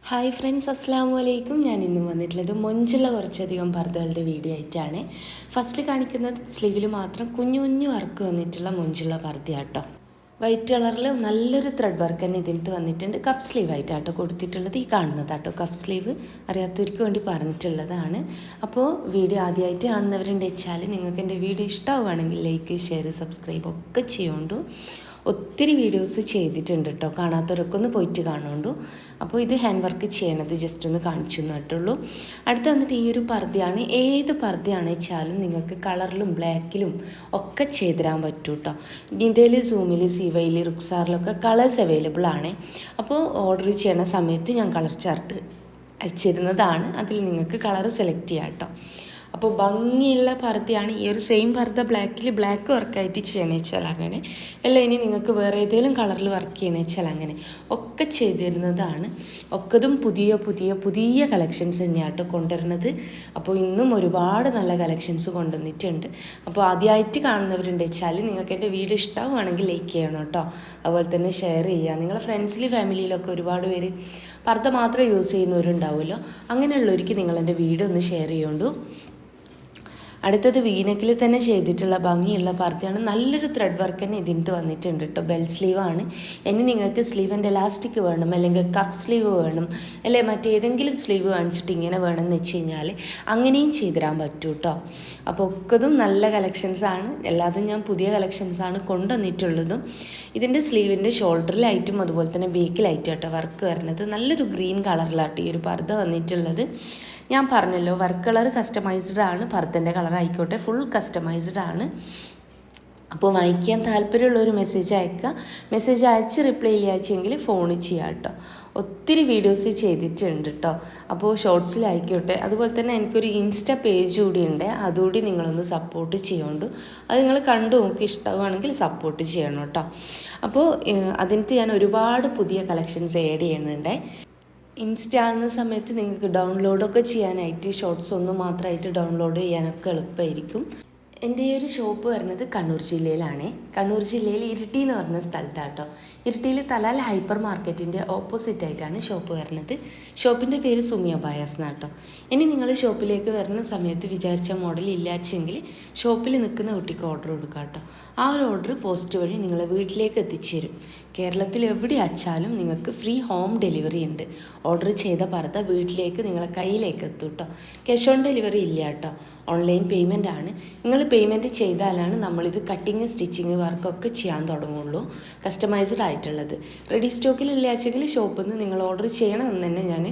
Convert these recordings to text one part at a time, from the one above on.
Hi friends, അസ്സാം വലൈക്കും. ഞാൻ ഇന്ന് വന്നിട്ടുള്ളത് മൊഞ്ചുള്ള കുറച്ചധികം പർദ്ദകളുടെ വീഡിയോ ആയിട്ടാണ്. ഫസ്റ്റ് കാണിക്കുന്നത് സ്ലീവിൽ മാത്രം കുഞ്ഞു കുഞ്ഞു വർക്ക് വന്നിട്ടുള്ള മൊഞ്ചുള്ള പർദ്ദയാട്ടോ. വൈറ്റ് കളറിൽ നല്ലൊരു ത്രെഡ് വർക്ക് തന്നെ ഇതിനകത്ത് വന്നിട്ടുണ്ട്. കഫ് സ്ലീവ് ആയിട്ടാട്ടോ കൊടുത്തിട്ടുള്ളത്. ഈ കാണുന്നതാട്ടോ കഫ് സ്ലീവ്. അറിയാത്തവർക്ക് വേണ്ടി പറഞ്ഞിട്ടുള്ളതാണ്. അപ്പോൾ വീഡിയോ ആദ്യമായിട്ട് കാണുന്നവരുണ്ട് വെച്ചാൽ നിങ്ങൾക്ക് എൻ്റെ വീഡിയോ ഇഷ്ടമാവുകയാണെങ്കിൽ ലൈക്ക്, ഷെയർ, സബ്സ്ക്രൈബ് ഒക്കെ ചെയ്യുകൊണ്ടു. ഒത്തിരി വീഡിയോസ് ചെയ്തിട്ടുണ്ട് കേട്ടോ. കാണാത്തവരൊക്കെ ഒന്ന് പോയിട്ട് കാണുകൊണ്ടു. അപ്പോൾ ഇത് ഹാൻഡ് വർക്ക് ചെയ്യണത് ജസ്റ്റ് ഒന്ന് കാണിച്ചു തന്നിട്ടുള്ളൂ. അടുത്ത് വന്നിട്ട് ഈ ഒരു പർദ്ദയാണ്. ഏത് പർദ്ദയാണ് വെച്ചാലും നിങ്ങൾക്ക് കളറിലും ബ്ലാക്കിലും ഒക്കെ ചെയ്തിടാൻ പറ്റും കേട്ടോ. നിതയിൽ, സൂമിൽ, സിവയിൽ, റുക്സാറിലൊക്കെ കളേഴ്സ് അവൈലബിൾ ആണ്. അപ്പോൾ ഓർഡർ ചെയ്യണ സമയത്ത് ഞാൻ കളർ ചാർട്ട് അയച്ചിരുന്നതാണ്. അതിൽ നിങ്ങൾക്ക് കളർ സെലക്ട് ചെയ്യാം കേട്ടോ. അപ്പോൾ ഭംഗിയുള്ള പർദ്ദയാണ്. ഈ ഒരു സെയിം പർദ്ദ ബ്ലാക്ക് വർക്കായിട്ട് ചെയ്യണമെന്ന് വെച്ചാൽ അങ്ങനെ, അല്ല ഇനി നിങ്ങൾക്ക് വേറെ ഏതെങ്കിലും കളറിൽ വർക്ക് ചെയ്യണമെന്ന് വെച്ചാൽ അങ്ങനെ ഒക്കെ ചെയ്തു തരുന്നതാണ്. ഒക്കതും പുതിയ കളക്ഷൻസ് തന്നെയാട്ടോ കൊണ്ടുവരുന്നത്. അപ്പോൾ ഇന്നും ഒരുപാട് നല്ല കളക്ഷൻസ് കൊണ്ടുവന്നിട്ടുണ്ട്. അപ്പോൾ ആദ്യമായിട്ട് കാണുന്നവരുണ്ട് വെച്ചാൽ നിങ്ങൾക്ക് എൻ്റെ വീഡിയോ ഇഷ്ടമാവുകയാണെങ്കിൽ ലൈക്ക് ചെയ്യണം കേട്ടോ. അതുപോലെ തന്നെ ഷെയർ ചെയ്യുക. നിങ്ങളുടെ ഫ്രണ്ട്സിലും ഫാമിലിയിലൊക്കെ ഒരുപാട് പേര് പർദ്ദ മാത്രം യൂസ് ചെയ്യുന്നവരുണ്ടാവുമല്ലോ. അങ്ങനെയുള്ളവർക്ക് നിങ്ങളെൻ്റെ വീഡിയോ ഒന്ന് ഷെയർ ചെയ്യുകൊണ്ടു. അടുത്തത് വീനക്കിൽ തന്നെ ചെയ്തിട്ടുള്ള ഭംഗിയുള്ള പർദ്ദയാണ്. നല്ലൊരു ത്രെഡ് വർക്ക് തന്നെ ഇതിനകത്ത് വന്നിട്ടുണ്ട് കേട്ടോ. ബെൽ സ്ലീവാണ്. ഇനി നിങ്ങൾക്ക് സ്ലീവിൻ്റെ എലാസ്റ്റിക് വേണം, അല്ലെങ്കിൽ കഫ് സ്ലീവ് വേണം, അല്ലെ മറ്റേതെങ്കിലും സ്ലീവ് കാണിച്ചിട്ട് ഇങ്ങനെ വേണമെന്ന് വെച്ച് കഴിഞ്ഞാൽ അങ്ങനെയും ചെയ്തിടാൻ പറ്റും കേട്ടോ. അപ്പോൾ ഒക്കതും നല്ല കളക്ഷൻസാണ്. എല്ലാതും ഞാൻ പുതിയ കളക്ഷൻസാണ് കൊണ്ടുവന്നിട്ടുള്ളതും. ഇതിൻ്റെ സ്ലീവിൻ്റെ ഷോൾഡറിലായിട്ടും അതുപോലെ തന്നെ ബേക്കിലായിട്ടും കേട്ടോ വർക്ക് വരുന്നത്. നല്ലൊരു ഗ്രീൻ കളറിലാട്ടോ ഈ ഒരു പർദ്ദ വന്നിട്ടുള്ളത്. ഞാൻ പറഞ്ഞല്ലോ വർക്ക് കളർ കസ്റ്റമൈസ്ഡ് ആണ്. പർദ്ദൻ്റെ കളർ ആയിക്കോട്ടെ ഫുൾ കസ്റ്റമൈസ്ഡ് ആണ്. അപ്പോൾ വായിക്കാൻ താല്പര്യമുള്ളൊരു മെസ്സേജ് അയക്കുക. മെസ്സേജ് അയച്ച് റിപ്ലൈ ചെയ്യാച്ചെങ്കിൽ ഫോൺ ചെയ്യാം കേട്ടോ. ഒത്തിരി വീഡിയോസ് ചെയ്തിട്ടുണ്ട് കേട്ടോ. അപ്പോൾ ഷോർട്സിലായിക്കോട്ടെ. അതുപോലെ തന്നെ എനിക്കൊരു ഇൻസ്റ്റ പേജ് കൂടി ഉണ്ട്. അതുകൂടി നിങ്ങളൊന്ന് സപ്പോർട്ട് ചെയ്യുന്നുണ്ട്. അത് നിങ്ങൾ കണ്ടു നോക്കി ഇഷ്ടമാണെങ്കിൽ സപ്പോർട്ട് ചെയ്യണം കേട്ടോ. അപ്പോൾ അതിനകത്ത് ഞാൻ ഒരുപാട് പുതിയ കളക്ഷൻസ് ആഡ് ചെയ്യുന്നുണ്ട്. ഇൻസ്റ്റ ആകുന്ന സമയത്ത് നിങ്ങൾക്ക് ഡൗൺലോഡൊക്കെ ചെയ്യാനായിട്ട് ഷോർട്സ് ഒന്നും മാത്രമായിട്ട് ഡൗൺലോഡ് ചെയ്യാനൊക്കെ എളുപ്പമായിരിക്കും. എൻ്റെ ഈ ഒരു ഷോപ്പ് വരുന്നത് കണ്ണൂർ ജില്ലയിലാണ്. കണ്ണൂർ ജില്ലയിൽ ഇരിട്ടി എന്ന് പറഞ്ഞ സ്ഥലത്താട്ടോ. ഇരിട്ടിയിൽ തലാൽ ഹൈപ്പർ മാർക്കറ്റിൻ്റെ ഓപ്പോസിറ്റ് ആയിട്ടാണ് ഷോപ്പ് വരുന്നത്. ഷോപ്പിൻ്റെ പേര് സുമിയ ബയാസ് എന്നാട്ടോ. ഇനി നിങ്ങൾ ഷോപ്പിലേക്ക് വരുന്ന സമയത്ത് വിചാരിച്ച മോഡൽ ഇല്ലാച്ചെങ്കിൽ ഷോപ്പിൽ നിൽക്കുന്ന കുട്ടിക്ക് ഓർഡർ കൊടുക്കുക കേട്ടോ. ആ ഒരു ഓർഡർ പോസ്റ്റ് വഴി നിങ്ങളെ വീട്ടിലേക്ക് എത്തിച്ചു തരും. കേരളത്തിൽ എവിടെ അയച്ചാലും നിങ്ങൾക്ക് ഫ്രീ ഹോം ഡെലിവറി ഉണ്ട്. ഓർഡർ ചെയ്ത പർദ്ദ വീട്ടിലേക്ക് നിങ്ങളെ കയ്യിലേക്ക് എത്തും കേട്ടോ. ക്യാഷ് ഓൺ ഡെലിവറി ഇല്ല കേട്ടോ. ഓൺലൈൻ പേയ്മെൻ്റ് ആണ്. നിങ്ങൾ പേയ്മെൻറ്റ് ചെയ്താലാണ് നമ്മളിത് കട്ടിങ്, സ്റ്റിച്ചിങ് വർക്കൊക്കെ ചെയ്യാൻ തുടങ്ങുള്ളൂ. കസ്റ്റമൈസ്ഡ് ആയിട്ടുള്ളത് റെഡി സ്റ്റോക്കിലില്ലാച്ചെങ്കിൽ ഷോപ്പിൽ നിന്ന് നിങ്ങൾ ഓർഡർ ചെയ്യണമെന്ന് തന്നെ ഞാൻ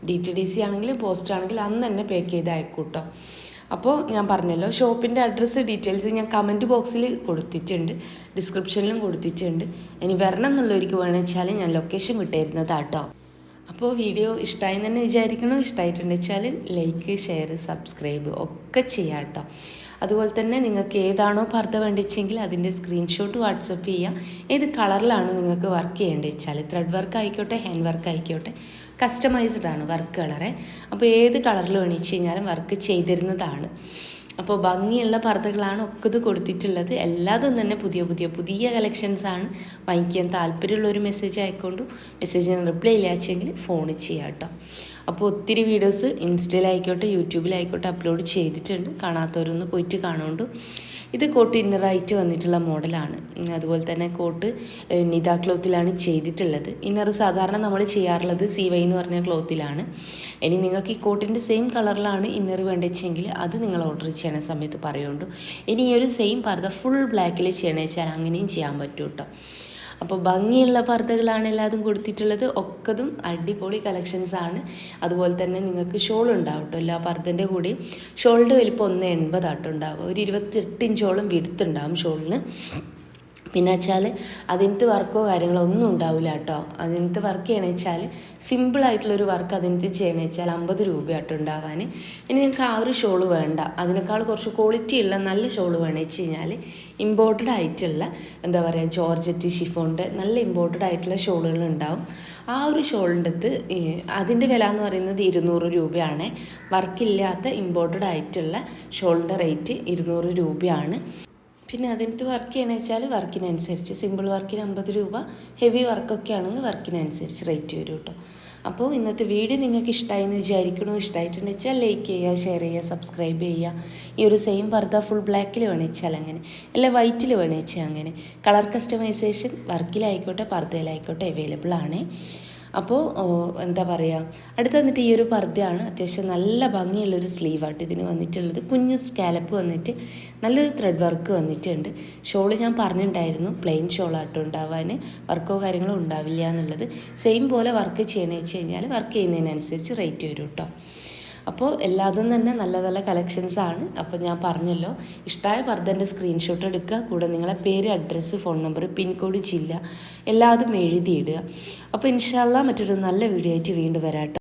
DTDC ആണെങ്കിലും പോസ്റ്റ് ആണെങ്കിലും അന്ന് തന്നെ പാക്ക് ചെയ്ത് അയക്കും കേട്ടോ. അപ്പോൾ ഞാൻ പറഞ്ഞല്ലോ ഷോപ്പിൻ്റെ അഡ്രസ്സ് ഡീറ്റെയിൽസ് ഞാൻ കമൻറ്റ് ബോക്സിൽ കൊടുത്തിട്ടുണ്ട്, ഡിസ്ക്രിപ്ഷനിലും കൊടുത്തിട്ടുണ്ട്. ഇനി വരണം എന്നുള്ളവർക്ക് വേണമെന്ന് വെച്ചാൽ ഞാൻ ലൊക്കേഷൻ വിട്ടുതരുന്നതാട്ടോ. അപ്പോൾ വീഡിയോ ഇഷ്ടമായി തന്നെ വിചാരിക്കണം. ഇഷ്ടമായിട്ടുണ്ട് വെച്ചാൽ ലൈക്ക്, ഷെയർ, സബ്സ്ക്രൈബ് ഒക്കെ ചെയ്യാം കേട്ടോ. അതുപോലെ തന്നെ നിങ്ങൾക്ക് ഏതാണോ പർദ്ദ വേണ്ടിച്ചെങ്കിൽ അതിൻ്റെ സ്ക്രീൻഷോട്ട് വാട്സപ്പ് ചെയ്യുക. ഏത് കളറിലാണ് നിങ്ങൾക്ക് വർക്ക് ചെയ്യേണ്ടത് വെച്ചാൽ ത്രെഡ് വർക്ക് ആയിക്കോട്ടെ, ഹാൻഡ് വർക്ക് ആയിക്കോട്ടെ, കസ്റ്റമൈസ്ഡ് ആണ് വർക്ക് കളറെ. അപ്പോൾ ഏത് കളറിൽ വേണിച്ച് കഴിഞ്ഞാലും വർക്ക് ചെയ്തിരുന്നതാണ്. അപ്പോൾ ഭംഗിയുള്ള പർദ്ദകളാണ് ഒക്കെ ഇത് കൊടുത്തിട്ടുള്ളത്. എല്ലാതും തന്നെ പുതിയ കളക്ഷൻസാണ്. വാങ്ങിക്കാൻ താല്പര്യമുള്ളൊരു മെസ്സേജ് ആയിക്കൊണ്ടു. മെസ്സേജിന് റിപ്ലൈ ഇല്ലാച്ചെങ്കിൽ ഫോൺ ചെയ്യാം കേട്ടോ. അപ്പോൾ ഒത്തിരി വീഡിയോസ് ഇൻസ്റ്റയിലായിക്കോട്ടെ യൂട്യൂബിലായിക്കോട്ടെ അപ്ലോഡ് ചെയ്തിട്ടുണ്ട്. കാണാത്തവരൊന്ന് പോയിട്ട് കാണുകൊണ്ടു. ഇത് കോട്ട് ഇന്നറായിട്ട് വന്നിട്ടുള്ള മോഡലാണ്. അതുപോലെ തന്നെ കോട്ട് നിത ക്ലോത്തിലാണ് ചെയ്തിട്ടുള്ളത്. ഇന്നർ സാധാരണ നമ്മൾ ചെയ്യാറുള്ളത് CY എന്ന് പറഞ്ഞ ക്ലോത്തിലാണ്. ഇനി നിങ്ങൾക്ക് ഈ കോട്ടിൻ്റെ സെയിം കളറിലാണ് ഇന്നർ വേണ്ടിച്ചെങ്കിൽ അത് നിങ്ങൾ ഓർഡർ ചെയ്യണ സമയത്ത് പറയുന്നുണ്ട്. ഇനി ഈ ഒരു സെയിം പർദ്ദ ഫുൾ ബ്ലാക്കിൽ ചെയ്യണമെന്ന് വെച്ചാൽ അങ്ങനെയും ചെയ്യാൻ പറ്റും കേട്ടോ. അപ്പോൾ ഭംഗിയുള്ള പർദ്ദകളാണ് എല്ലാതും കൊടുത്തിട്ടുള്ളത്. ഒക്കതും അടിപൊളി കളക്ഷൻസാണ്. അതുപോലെ തന്നെ നിങ്ങൾക്ക് ഷോൾ ഉണ്ടാവും കേട്ടോ. എല്ലാ പർദ്ദൻ്റെ കൂടെയും ഷോളിൻ്റെ വലിപ്പം 1.80 ആട്ടോ ഉണ്ടാവുക. ഒരു 28 ഇഞ്ചോളം വിടുത്തുണ്ടാവും ഷോളിന്. പിന്നെ വെച്ചാൽ അതിനകത്ത് വർക്കോ കാര്യങ്ങളോ ഒന്നും ഉണ്ടാവില്ല കേട്ടോ. അതിനകത്ത് വർക്ക് ചെയ്യണമെന്ന് വെച്ചാൽ സിമ്പിളായിട്ടുള്ളൊരു വർക്ക് അതിനകത്ത് ചെയ്യണമെന്ന് വെച്ചാൽ 50 രൂപയാട്ടോ ഉണ്ടാവാൻ. ഇനി നിങ്ങൾക്ക് ആ ഒരു ഷോള് വേണ്ട, അതിനേക്കാൾ കുറച്ച് ക്വാളിറ്റി ഉള്ള നല്ല ഷോള് വേണമെന്ന് വെച്ച് കഴിഞ്ഞാൽ ഇമ്പോർട്ടഡ് ആയിട്ടുള്ള എന്താ പറയുക ജോർജറ്റ്, ഷിഫോണിൻ്റെ നല്ല ഇമ്പോർട്ടഡ് ആയിട്ടുള്ള ഷോളുകൾ ഉണ്ടാവും. ആ ഒരു ഷോളിൻ്റെ അടുത്ത് അതിൻ്റെ വില എന്ന് പറയുന്നത് 200 രൂപയാണ്. വർക്കില്ലാത്ത ഇമ്പോർട്ടഡ് ആയിട്ടുള്ള ഷോളിൻ്റെ റേറ്റ് 200 രൂപയാണ്. പിന്നെ അതിനകത്ത് വർക്ക് ചെയ്യണമെന്ന് വെച്ചാൽ വർക്കിനനുസരിച്ച് സിമ്പിൾ വർക്കിന് 50 രൂപ, ഹെവി വർക്കൊക്കെ ആണെങ്കിൽ വർക്കിനനുസരിച്ച് റേറ്റ് വരും കേട്ടോ. അപ്പോൾ ഇന്നത്തെ വീഡിയോ നിങ്ങൾക്ക് ഇഷ്ടമായി എന്ന് വിചാരിക്കണോ? ഇഷ്ടമായിട്ടുണ്ടെന്ന് വെച്ചാൽ ലൈക്ക് ചെയ്യുക, ഷെയർ ചെയ്യുക, സബ്സ്ക്രൈബ് ചെയ്യുക. ഈ ഒരു സെയിം പർദ്ദ ഫുൾ ബ്ലാക്കിൽ വേണിച്ചാൽ അങ്ങനെ, അല്ല വൈറ്റിൽ വേണിച്ചാൽ അങ്ങനെ. കളർ കസ്റ്റമൈസേഷൻ വർക്കിലായിക്കോട്ടെ പർദ്ദയിലായിക്കോട്ടെ അവൈലബിൾ ആണ്. അപ്പോൾ എന്താ പറയുക, അടുത്ത് വന്നിട്ട് ഈ ഒരു പർദ്ദയാണ്. അത്യാവശ്യം നല്ല ഭംഗിയുള്ളൊരു സ്ലീവായിട്ട് ഇതിന് വന്നിട്ടുള്ളത്. കുഞ്ഞു സ്കാലപ്പ് വന്നിട്ട് നല്ലൊരു ത്രെഡ് വർക്ക് വന്നിട്ടുണ്ട്. ഷോള് ഞാൻ പറഞ്ഞിട്ടുണ്ടായിരുന്നു പ്ലെയിൻ ഷോളാട്ടോ ഉണ്ടാവാൻ, വർക്കോ കാര്യങ്ങളോ ഉണ്ടാവില്ല എന്നുള്ളത്. സെയിം പോലെ വർക്ക് ചെയ്യണമെന്ന് വെച്ച് കഴിഞ്ഞാൽ വർക്ക് ചെയ്യുന്നതിനനുസരിച്ച് റേറ്റ് വരും കേട്ടോ. അപ്പോൾ എല്ലാതും തന്നെ നല്ല നല്ല കളക്ഷൻസാണ്. അപ്പോൾ ഞാൻ പറഞ്ഞല്ലോ, ഇഷ്ടമായ പർദ്ദൻ്റെ സ്ക്രീൻഷോട്ട് എടുക്കുക, കൂടെ നിങ്ങളെ പേര്, അഡ്രസ്സ്, ഫോൺ നമ്പർ, പിൻകോഡ്, ജില്ല എല്ലാതും എഴുതിയിടുക. അപ്പോൾ ഇൻഷാ അല്ലാഹ് മറ്റൊരു നല്ല വീഡിയോ ആയിട്ട് വീണ്ടും വരാം കേട്ടോ.